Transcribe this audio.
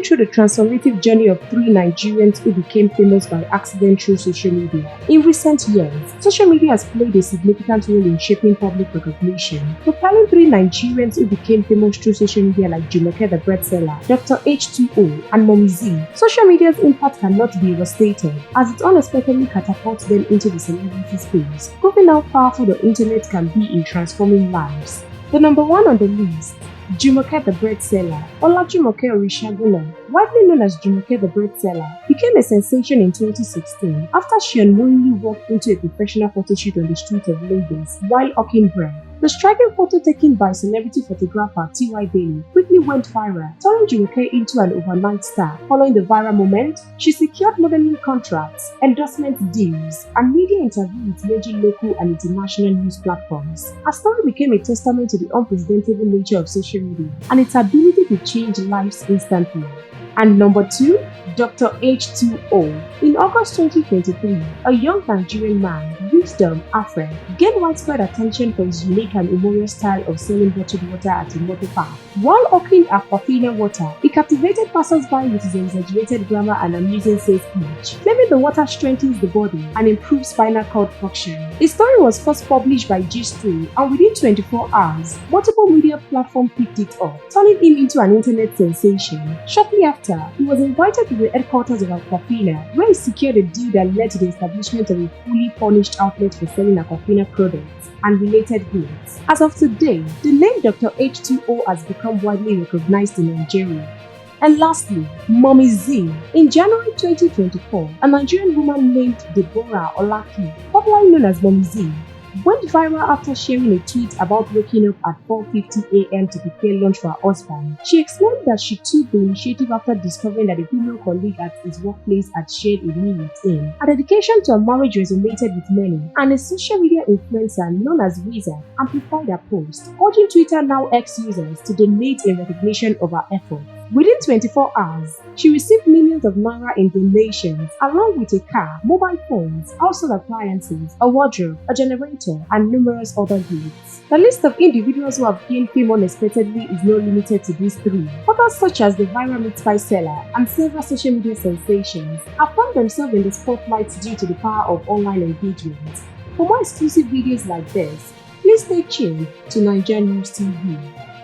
through the transformative journey of three Nigerians who became famous by accident through social media. In recent years, social media has played a significant role in shaping public recognition, propelling three Nigerians who became famous through social media like Jumoke the bread seller, Dr. H2O, and Mommy Z. Social media's impact cannot be overstated, as it unexpectedly catapults them into the celebrity space, proving how powerful the internet can be in transforming lives. The number one on the list, Jumoke the bread seller. Olajumoke Orishagunna, widely known as Jumoke the bread seller, became a sensation in 2016 after she unknowingly walked into a professional photo shoot on the streets of Lagos while hawking bread. The striking photo taken by celebrity photographer T.Y. Bailey quickly went viral, turning Jumoke into an overnight star. Following the viral moment, she secured modeling contracts, endorsement deals, and media interviews with major local and international news platforms. Her story became a testament to the unprecedentable nature of social media and its ability to change lives instantly. And number 2, Dr. H2O. In August 2023, a young Nigerian man, Wisdom Afre, gained widespread attention for his unique and humorous style of selling bottled water at a motor park. While hawking Aquafina water, he captivated passers-by with his exaggerated grammar and amusing sales pitch, claiming the water strengthens the body and improves spinal cord function. His story was first published by G-Story, and within 24 hours, multiple media platforms picked it up, turning him into an internet sensation. Shortly after, he was invited to the headquarters of Aquafina, where he secured a deal that led to the establishment of a fully furnished outlet for selling Aquafina products and related goods. As of today, the name Dr. H2O has become widely recognized in Nigeria. And lastly, Mommy Z. In January 2024, a Nigerian woman named Deborah Olaki, popularly known as Mommy Z, went viral after sharing a tweet about waking up at 4:50 a.m. to prepare lunch for her husband. She explained that she took the initiative after discovering that a female colleague at his workplace had shared a meal with him. Her dedication to her marriage resonated with many, and a social media influencer known as Wizard amplified her post, urging Twitter now X users to donate in recognition of her efforts. Within 24 hours, she received millions of naira in donations, along with a car, mobile phones, household appliances, a wardrobe, a generator, and numerous other gifts. The list of individuals who have gained fame unexpectedly is not limited to these three. Others such as the viral meat pie seller and several social media sensations have found themselves in the spotlight due to the power of online engagement. For more exclusive videos like this, please stay tuned to NaijaNews TV.